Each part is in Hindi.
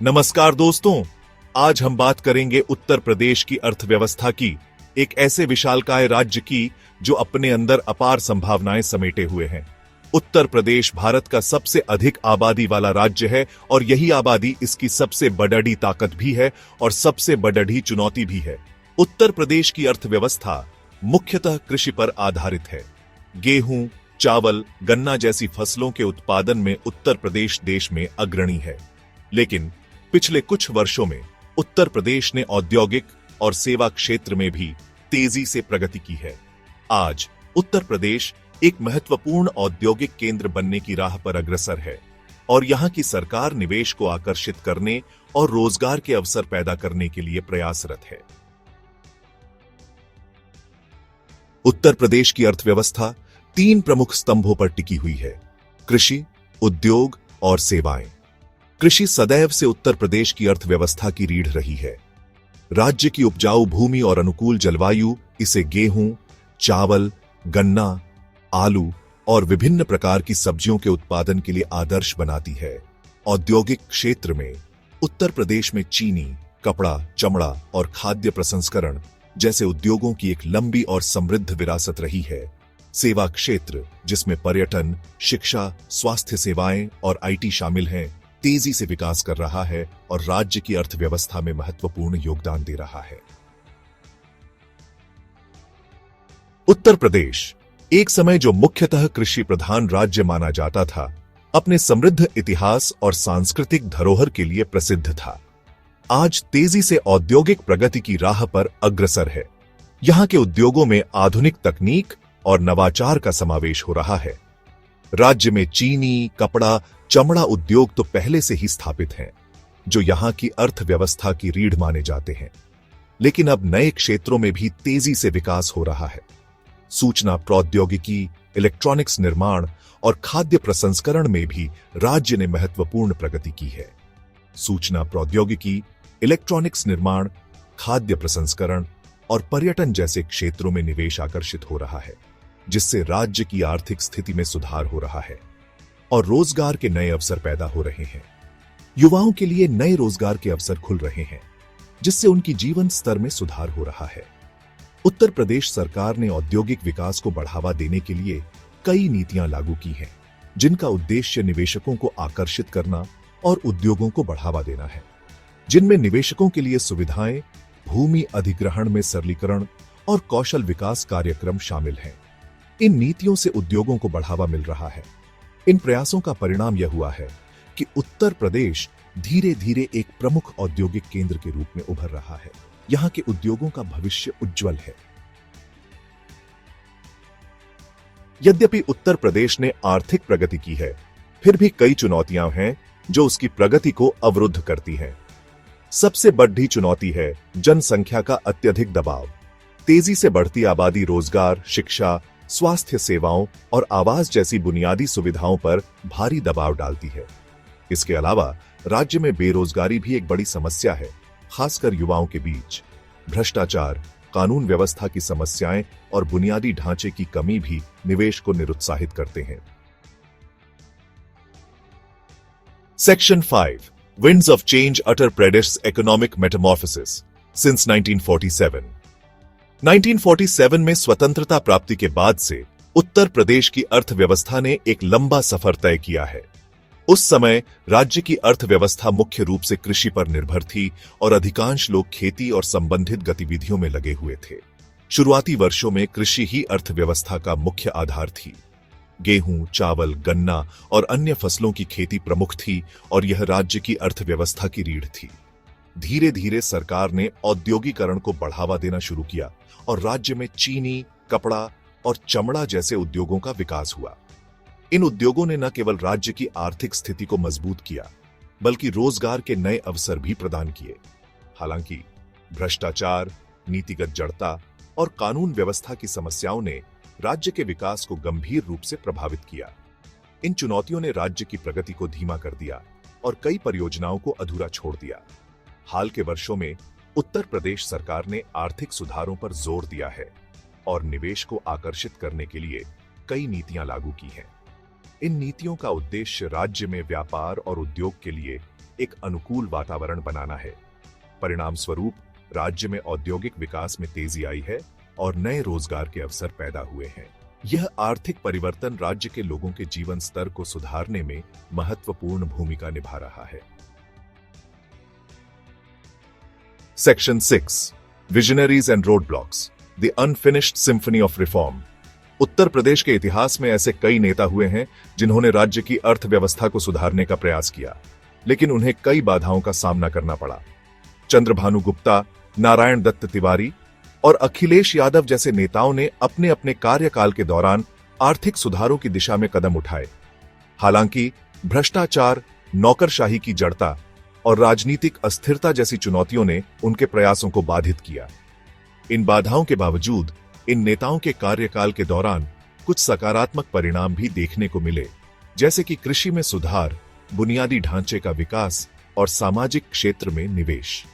नमस्कार दोस्तों, आज हम बात करेंगे उत्तर प्रदेश की अर्थव्यवस्था की, एक ऐसे विशालकाय राज्य की जो अपने अंदर अपार संभावनाएं समेटे हुए हैं। उत्तर प्रदेश भारत का सबसे अधिक आबादी वाला राज्य है और यही आबादी इसकी सबसे बड़ी ताकत भी है और सबसे बड़ी चुनौती भी है। उत्तर प्रदेश की अर्थव्यवस्था मुख्यतः कृषि पर आधारित है। गेहूं, चावल, गन्ना जैसी फसलों के उत्पादन में उत्तर प्रदेश देश में अग्रणी है। लेकिन पिछले कुछ वर्षों में उत्तर प्रदेश ने औद्योगिक और सेवा क्षेत्र में भी तेजी से प्रगति की है। आज उत्तर प्रदेश एक महत्वपूर्ण औद्योगिक केंद्र बनने की राह पर अग्रसर है और यहां की सरकार निवेश को आकर्षित करने और रोजगार के अवसर पैदा करने के लिए प्रयासरत है। उत्तर प्रदेश की अर्थव्यवस्था 3 प्रमुख स्तंभों पर टिकी हुई है: कृषि, उद्योग और सेवाएं। कृषि सदैव से उत्तर प्रदेश की अर्थव्यवस्था की रीढ़ रही है। राज्य की उपजाऊ भूमि और अनुकूल जलवायु इसे गेहूं, चावल, गन्ना, आलू और विभिन्न प्रकार की सब्जियों के उत्पादन के लिए आदर्श बनाती है। औद्योगिक क्षेत्र में उत्तर प्रदेश में चीनी, कपड़ा, चमड़ा और खाद्य प्रसंस्करण जैसे उद्योगों की एक लंबी और समृद्ध विरासत रही है। सेवा क्षेत्र, जिसमें पर्यटन, शिक्षा, स्वास्थ्य सेवाएं और आईटी शामिल हैं, तेजी से विकास कर रहा है और राज्य की अर्थव्यवस्था में महत्वपूर्ण योगदान दे रहा है। उत्तर प्रदेश एक समय जो मुख्यतः कृषि प्रधान राज्य माना जाता था, अपने समृद्ध इतिहास और सांस्कृतिक धरोहर के लिए प्रसिद्ध था। आज तेजी से औद्योगिक प्रगति की राह पर अग्रसर है। यहां के उद्योगों में आधुनिक तकनीक और नवाचार का समावेश हो रहा है। राज्य में चीनी, कपड़ा, चमड़ा उद्योग तो पहले से ही स्थापित हैं, जो यहां की अर्थव्यवस्था की रीढ़ माने जाते हैं। लेकिन अब नए क्षेत्रों में भी तेजी से विकास हो रहा है। सूचना प्रौद्योगिकी, इलेक्ट्रॉनिक्स निर्माण और खाद्य प्रसंस्करण में भी राज्य ने महत्वपूर्ण प्रगति की है। सूचना प्रौद्योगिकी, इलेक्ट्रॉनिक्स निर्माण, खाद्य प्रसंस्करण और पर्यटन जैसे क्षेत्रों में निवेश आकर्षित हो रहा है, जिससे राज्य की आर्थिक स्थिति में सुधार हो रहा है और रोजगार के नए अवसर पैदा हो रहे हैं। युवाओं के लिए नए रोजगार के अवसर खुल रहे हैं, जिससे उनकी जीवन स्तर में सुधार हो रहा है। उत्तर प्रदेश सरकार ने औद्योगिक विकास को बढ़ावा देने के लिए कई नीतियां लागू की हैं, जिनका उद्देश्य निवेशकों को आकर्षित करना और उद्योगों को बढ़ावा देना है। जिनमें निवेशकों के लिए सुविधाएं, भूमि अधिग्रहण में सरलीकरण और कौशल विकास कार्यक्रम शामिल हैं। इन नीतियों से उद्योगों को बढ़ावा मिल रहा है। इन प्रयासों का परिणाम यह हुआ है कि उत्तर प्रदेश धीरे धीरे एक प्रमुख औद्योगिक केंद्र के रूप में उभर रहा है। यहां के उद्योगों का भविष्य उज्जवल है। यद्यपि उत्तर प्रदेश ने आर्थिक प्रगति की है, फिर भी कई चुनौतियां हैं जो उसकी प्रगति को अवरुद्ध करती हैं। सबसे बड़ी चुनौती है जनसंख्या का अत्यधिक दबाव। तेजी से बढ़ती आबादी रोजगार, शिक्षा, स्वास्थ्य सेवाओं और आवास जैसी बुनियादी सुविधाओं पर भारी दबाव डालती है। इसके अलावा राज्य में बेरोजगारी भी एक बड़ी समस्या है, खासकर युवाओं के बीच। भ्रष्टाचार, कानून व्यवस्था की समस्याएं और बुनियादी ढांचे की कमी भी निवेश को निरुत्साहित करते हैं। Section 5 Winds of Change utter Pradesh economic metamorphosis since 1947। 1947 में स्वतंत्रता प्राप्ति के बाद से उत्तर प्रदेश की अर्थव्यवस्था ने एक लंबा सफर तय किया है। उस समय राज्य की अर्थव्यवस्था मुख्य रूप से कृषि पर निर्भर थी और अधिकांश लोग खेती और संबंधित गतिविधियों में लगे हुए थे। शुरुआती वर्षों में कृषि ही अर्थव्यवस्था का मुख्य आधार थी। गेहूं, चावल, गन्ना और अन्य फसलों की खेती प्रमुख थी और यह राज्य की अर्थव्यवस्था की रीढ़ थी। धीरे धीरे सरकार ने औद्योगिकरण को बढ़ावा देना शुरू किया और राज्य में चीनी, कपड़ा और चमड़ा जैसे उद्योगों का विकास हुआ। इन उद्योगों ने न केवल राज्य की आर्थिक स्थिति को मजबूत किया, बल्कि रोजगार के नए अवसर भी प्रदान किए। हालांकि भ्रष्टाचार, नीतिगत जड़ता और कानून व्यवस्था की समस्याओं ने राज्य के विकास को गंभीर रूप से प्रभावित किया। इन चुनौतियों ने राज्य की प्रगति को धीमा कर दिया और कई परियोजनाओं को अधूरा छोड़ दिया। हाल के वर्षों में उत्तर प्रदेश सरकार ने आर्थिक सुधारों पर जोर दिया है और निवेश को आकर्षित करने के लिए कई नीतियां लागू की हैं। इन नीतियों का उद्देश्य राज्य में व्यापार और उद्योग के लिए एक अनुकूल वातावरण बनाना है। परिणाम स्वरूप राज्य में औद्योगिक विकास में तेजी आई है और नए रोजगार के अवसर पैदा हुए हैं। यह आर्थिक परिवर्तन राज्य के लोगों के जीवन स्तर को सुधारने में महत्वपूर्ण भूमिका निभा रहा है। Section 6 visionaries and road blocks, the unfinished symphony of reform. Uttar Pradesh के इतिहास में ऐसे कई नेता हुए हैं जिन्होंने राज्य की अर्थव्यवस्था को सुधारने का प्रयास किया, लेकिन उन्हें कई बाधाओं का सामना करना पड़ा। चंद्रभानु गुप्ता, नारायण दत्त तिवारी और अखिलेश यादव जैसे नेताओं ने अपने अपने कार्यकाल के दौरान आर्थिक सुधारों की दिशा में कदम उठाए। हालांकि भ्रष्टाचार, नौकरशाही की जड़ता और राजनीतिक अस्थिरता जैसी चुनौतियों ने उनके प्रयासों को बाधित किया। इन बाधाओं के बावजूद इन नेताओं के कार्यकाल के दौरान कुछ सकारात्मक परिणाम भी देखने को मिले, जैसे कि कृषि में सुधार, बुनियादी ढांचे का विकास और सामाजिक क्षेत्र में निवेश।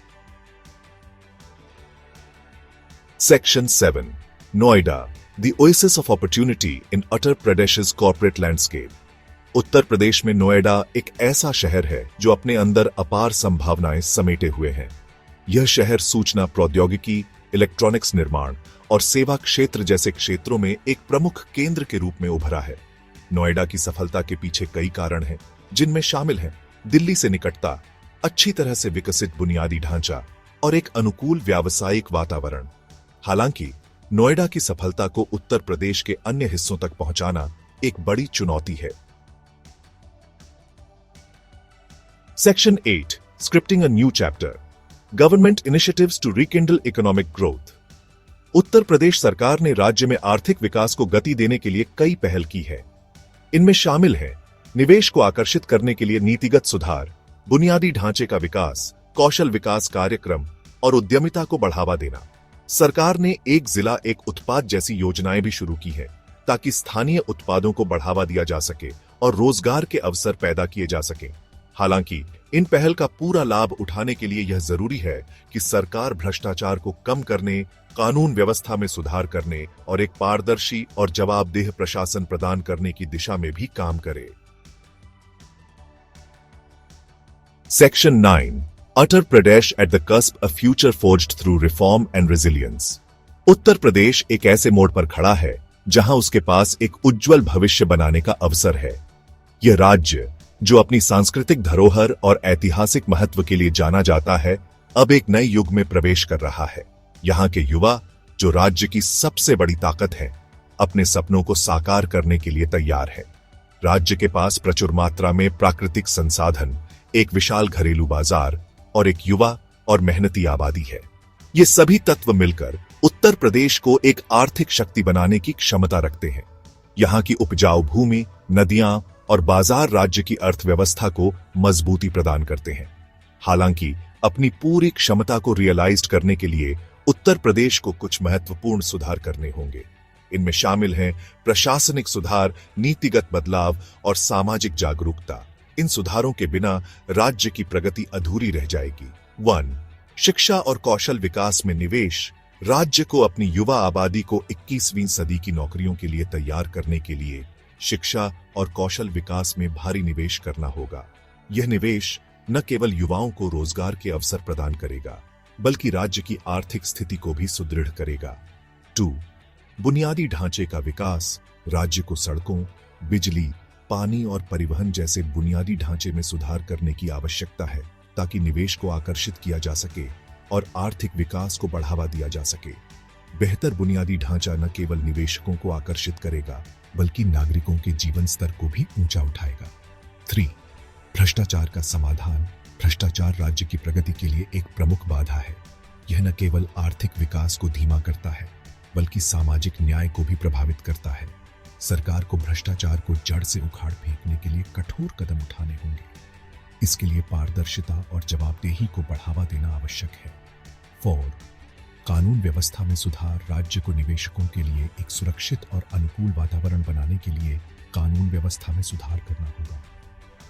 Section 7 Noida, the oasis of opportunity in Uttar Pradesh's corporate landscape. Uttar Pradesh में नोएडा एक ऐसा शहर है जो अपने अंदर अपार संभावनाएं समेटे हुए है। यह शहर सूचना प्रौद्योगिकी, इलेक्ट्रॉनिक्स निर्माण और सेवा क्षेत्र जैसे क्षेत्रों में एक प्रमुख केंद्र के रूप में उभरा है। नोएडा की सफलता के पीछे कई कारण हैं, जिनमें शामिल हैं दिल्ली से निकटता, अच्छी तरह से विकसित बुनियादी ढांचा और एक अनुकूल व्यावसायिक वातावरण। हालांकि नोएडा की सफलता को उत्तर प्रदेश के अन्य हिस्सों तक पहुंचाना एक बड़ी चुनौती है। Section 8 scripting a new chapter, government initiatives to rekindle economic growth. Uttar Pradesh सरकार ने राज्य में आर्थिक विकास को गति देने के लिए कई पहल की है। इनमें शामिल है निवेश को आकर्षित करने के लिए नीतिगत सुधार, बुनियादी ढांचे का विकास, कौशल विकास कार्यक्रम और उद्यमिता को बढ़ावा देना। सरकार ने एक जिला एक उत्पाद जैसी योजनाएं भी शुरू की है, ताकि स्थानीय उत्पादों को बढ़ावा दिया जा सके और रोजगार के अवसर पैदा किए जा सके। हालांकि इन पहल का पूरा लाभ उठाने के लिए यह जरूरी है कि सरकार भ्रष्टाचार को कम करने, कानून व्यवस्था में सुधार करने और एक पारदर्शी और जवाबदेह प्रशासन प्रदान करने की दिशा में भी काम करे। Section 9 Uttar Pradesh at the cusp, a future forged through reform and resilience. Uttar Pradesh एक ऐसे मोड़ पर खड़ा है जहां उसके पास एक उज्जवल भविष्य बनाने का अवसर है। यह राज्य, जो अपनी सांस्कृतिक धरोहर और ऐतिहासिक महत्व के लिए जाना जाता है, अब एक नए युग में प्रवेश कर रहा है। यहाँ के युवा, जो राज्य की सबसे बड़ी ताकत है, अपने सपनों को साकार करने के लिए तैयार है। राज्य के पास प्रचुर मात्रा में प्राकृतिक संसाधन, एक विशाल घरेलू बाजार और एक युवा और मेहनती आबादी है। ये सभी तत्व मिलकर उत्तर प्रदेश को एक आर्थिक शक्ति बनाने की क्षमता रखते हैं। यहाँ की उपजाऊ भूमि, नदियां और बाजार राज्य की अर्थव्यवस्था को मजबूती प्रदान करते हैं। हालांकि अपनी पूरी क्षमता को रियलाइज करने के लिए उत्तर प्रदेश को कुछ महत्वपूर्ण सुधार करने होंगे। इनमें शामिल हैं प्रशासनिक सुधार, नीतिगत बदलाव और सामाजिक जागरूकता। इन सुधारों के बिना राज्य की प्रगति अधूरी रह जाएगी। 1 शिक्षा और कौशल विकास में निवेश। राज्य को अपनी युवा आबादी को 21वीं सदी की नौकरियों के लिए तैयार करने के लिए शिक्षा और कौशल विकास में भारी निवेश करना होगा। यह निवेश न केवल युवाओं को रोजगार के अवसर प्रदान करेगा, बल्कि राज्य की आर्थिक स्थिति को भी सुदृढ़ करेगा। 2 बुनियादी ढांचे का विकास। राज्य को सड़कों, बिजली, पानी और परिवहन जैसे बुनियादी ढांचे में सुधार करने की आवश्यकता है, ताकि निवेश को आकर्षित किया जा सके और आर्थिक विकास को बढ़ावा दिया जा सके। बेहतर बुनियादी ढांचा न केवल निवेशकों को आकर्षित करेगा, बल्कि नागरिकों के जीवन स्तर को भी ऊंचा उठाएगा। 3 भ्रष्टाचार का समाधान। भ्रष्टाचार राज्य की प्रगति के लिए एक प्रमुख बाधा है। यह न केवल आर्थिक विकास को धीमा करता है, बल्कि सामाजिक न्याय को भी प्रभावित करता है। सरकार को भ्रष्टाचार को जड़ से उखाड़ फेंकने के लिए कठोर कदम उठाने होंगे। इसके लिए पारदर्शिता और जवाबदेही को बढ़ावा देना आवश्यक है। 4 कानून व्यवस्था में सुधार। राज्य को निवेशकों के लिए एक सुरक्षित और अनुकूल वातावरण बनाने के लिए कानून व्यवस्था में सुधार करना होगा।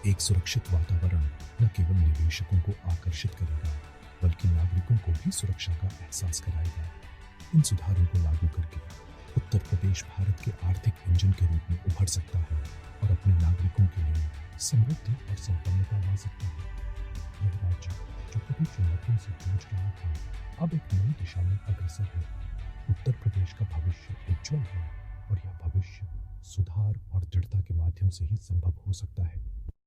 एक सुरक्षित वातावरण न केवल निवेशकों को आकर्षित करेगा, बल्कि नागरिकों को भी सुरक्षा का एहसास कराएगा। इन सुधारों को लागू करके उत्तर प्रदेश भारत के आर्थिक इंजन के रूप में उभर सकता है और अपने नागरिकों के लिए समृद्धि और संपन्नता ला सकता है। कभी चुनौतियों से जूझ रहा था, अब एक नई दिशा में अग्रसर है। उत्तर प्रदेश का भविष्य उज्जवल है और यह भविष्य सुधार और दृढ़ता के माध्यम से ही संभव हो सकता है।